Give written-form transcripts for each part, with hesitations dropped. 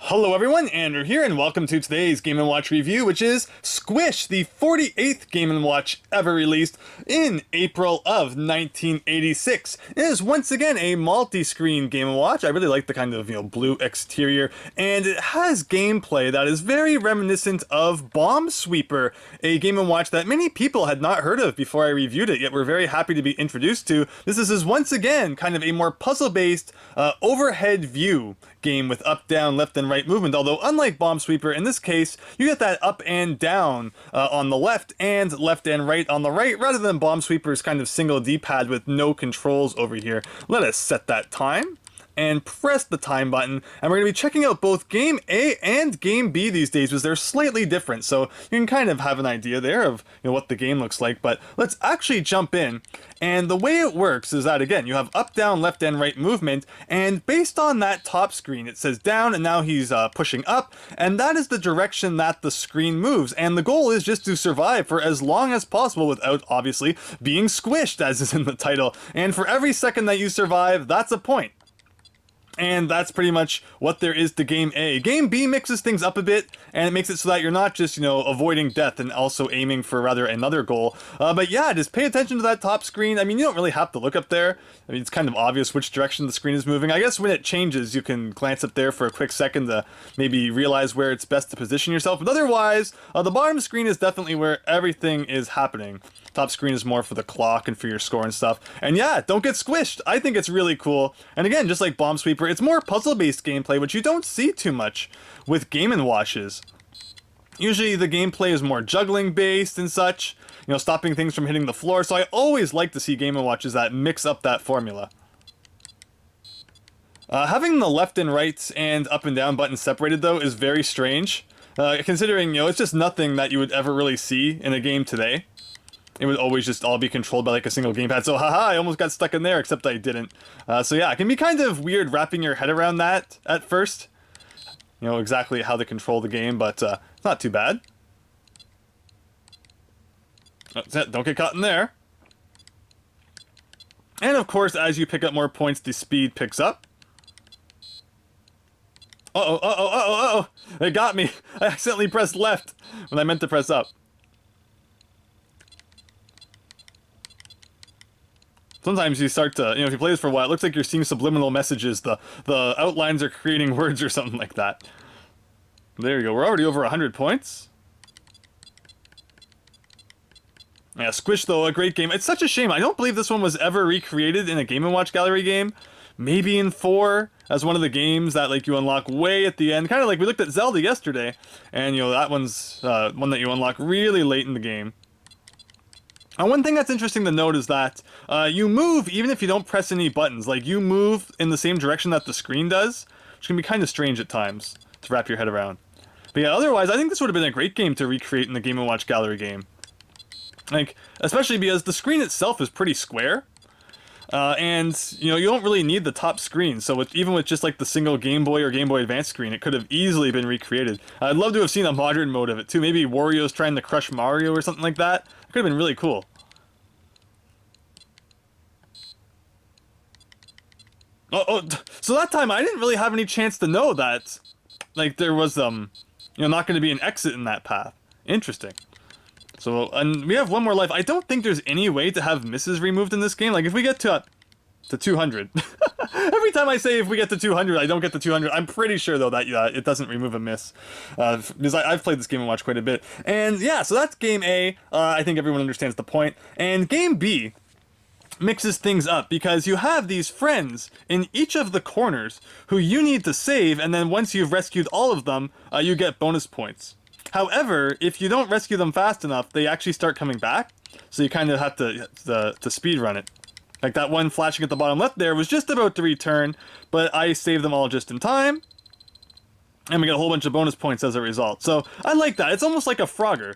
Hello everyone, Andrew here, and welcome to today's Game & Watch review, which is Squish, the 48th Game & Watch ever released in April of 1986. It is once again a multi-screen Game & Watch. I really like the kind of, blue exterior, and it has gameplay that is very reminiscent of Bomb Sweeper, a Game & Watch that many people had not heard of before I reviewed it, yet we're very happy to be introduced to. This is once again kind of a more puzzle-based overhead view game with up, down, left, and right movement, although unlike Bomb Sweeper, in this case, you get that up and down on the left and right on the right, rather than Bomb Sweeper's kind of single D-pad with no controls over here. Let us set that time and press the time button, and we're going to be checking out both Game A and Game B these days, because they're slightly different, so you can kind of have an idea there of what the game looks like. But let's actually jump in, and the way it works is that, again, you have up, down, left, and right movement, and based on that top screen, it says down, and now he's pushing up, and that is the direction that the screen moves, and the goal is just to survive for as long as possible without, obviously, being squished, as is in the title, and for every second that you survive, that's a point. And that's pretty much what there is to Game A. Game B mixes things up a bit, and it makes it so that you're not just, avoiding death and also aiming for rather another goal. But yeah, just pay attention to that top screen. I mean, you don't really have to look up there. I mean, it's kind of obvious which direction the screen is moving. I guess when it changes, you can glance up there for a quick second to maybe realize where it's best to position yourself. But otherwise, the bottom screen is definitely where everything is happening. Top screen is more for the clock and for your score and stuff. And yeah, don't get squished. I think it's really cool. And again, just like Bomb Sweeper, it's more puzzle-based gameplay, which you don't see too much with Game & Watches. Usually the gameplay is more juggling-based and such, stopping things from hitting the floor. So I always like to see Game & Watches that mix up that formula. Having the left and right and up and down buttons separated, though, is very strange. Considering, it's just nothing that you would ever really see in a game today. It would always just all be controlled by like a single gamepad. So haha, I almost got stuck in there, except I didn't. So yeah, it can be kind of weird wrapping your head around that at first. Exactly how to control the game, but it's not too bad. Don't get caught in there. And of course, as you pick up more points, the speed picks up. Uh-oh, uh-oh, uh-oh, uh-oh! It got me! I accidentally pressed left when I meant to press up. Sometimes you start to, if you play this for a while, it looks like you're seeing subliminal messages. The outlines are creating words or something like that. There you go. We're already over 100 points. Yeah, Squish, though, a great game. It's such a shame. I don't believe this one was ever recreated in a Game & Watch Gallery game. Maybe in 4 as one of the games that you unlock way at the end. Kind of like we looked at Zelda yesterday. And, that one's one that you unlock really late in the game. One thing that's interesting to note is that you move even if you don't press any buttons. Like, you move in the same direction that the screen does, which can be kind of strange at times to wrap your head around. But yeah, otherwise, I think this would have been a great game to recreate in the Game & Watch Gallery game. Especially because the screen itself is pretty square. And, you don't really need the top screen, so even with just the single Game Boy or Game Boy Advance screen, it could have easily been recreated. I'd love to have seen a modern mode of it, too. Maybe Wario's trying to crush Mario or something like that. It could have been really cool. So that time I didn't really have any chance to know that, there was, not going to be an exit in that path. Interesting. So, and we have one more life. I don't think there's any way to have misses removed in this game. If we get to 200. Every time I say if we get to 200, I don't get to 200. I'm pretty sure, though, that it doesn't remove a miss. Because I've played this Game & Watch quite a bit. And yeah, so that's Game A. I think everyone understands the point. And Game B mixes things up because you have these friends in each of the corners who you need to save, and then once you've rescued all of them, you get bonus points. However, if you don't rescue them fast enough, they actually start coming back, so you kind of have to speed run it. Like that one flashing at the bottom left there was just about to return, but I saved them all just in time, and we get a whole bunch of bonus points as a result. So I like that. It's almost like a Frogger,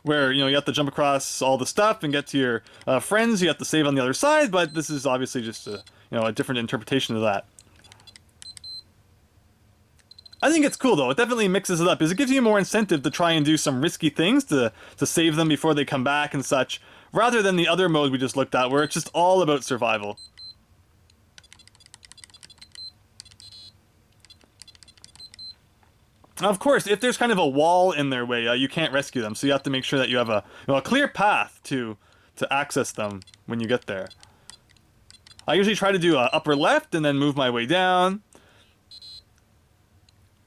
where, you have to jump across all the stuff and get to your friends. You have to save on the other side, but this is obviously just a different interpretation of that. I think it's cool, though. It definitely mixes it up, because it gives you more incentive to try and do some risky things to save them before they come back and such, rather than the other mode we just looked at, where it's just all about survival. Of course, if there's kind of a wall in their way, you can't rescue them, so you have to make sure that you have a clear path to access them when you get there. I usually try to do upper left and then move my way down.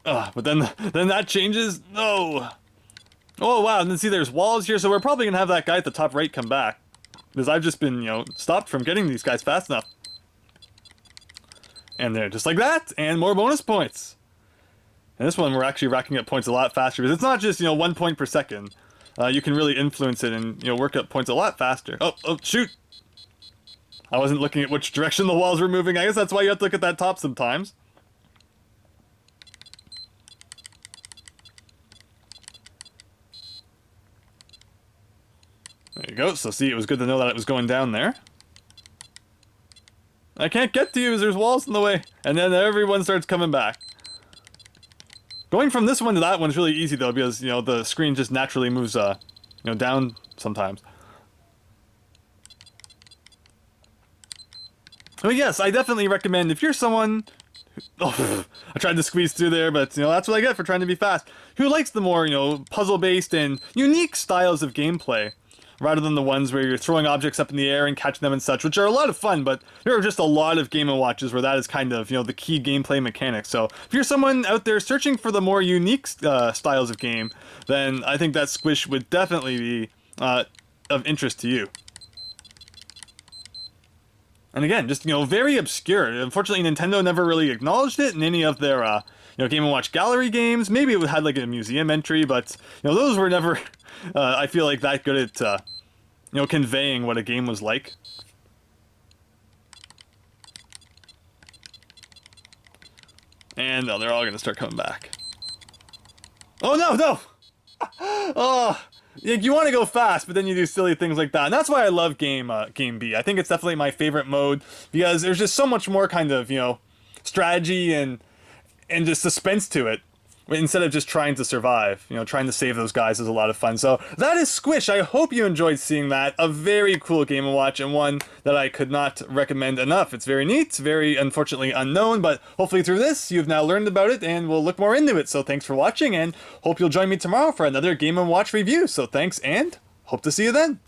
But then that changes. No. Oh wow! And then see, there's walls here, so we're probably gonna have that guy at the top right come back, because I've just been, stopped from getting these guys fast enough. And there, just like that, and more bonus points. And this one, we're actually racking up points a lot faster, because it's not just 1 point per second. You can really influence it and work up points a lot faster. Oh shoot! I wasn't looking at which direction the walls were moving. I guess that's why you have to look at that top sometimes. There you go. So see, it was good to know that it was going down there. I can't get to you because there's walls in the way. And then everyone starts coming back. Going from this one to that one is really easy though, because the screen just naturally moves down sometimes. Oh yes, I definitely recommend if you're someone I tried to squeeze through there, but that's what I get for trying to be fast. Who likes the more puzzle-based and unique styles of gameplay, rather than the ones where you're throwing objects up in the air and catching them and such, which are a lot of fun, but there are just a lot of Game & Watches where that is kind of, the key gameplay mechanic. So if you're someone out there searching for the more unique styles of game, then I think that Squish would definitely be of interest to you. And again, just, very obscure. Unfortunately, Nintendo never really acknowledged it in any of their, Game & Watch gallery games. Maybe it had, like, a museum entry, but, those were never, I feel like, that good at, conveying what a game was like. And, they're all gonna start coming back. Oh, no! Oh! You want to go fast, but then you do silly things like that. And that's why I love Game B. I think it's definitely my favorite mode, because there's just so much more kind of, strategy and just suspense to it, instead of just trying to survive. Trying to save those guys is a lot of fun. So that is Squish. I hope you enjoyed seeing that. A very cool Game & Watch, and one that I could not recommend enough. It's very neat, very unfortunately unknown, but hopefully through this you've now learned about it and will look more into it. So thanks for watching, and hope you'll join me tomorrow for another Game & Watch review. So thanks, and hope to see you then.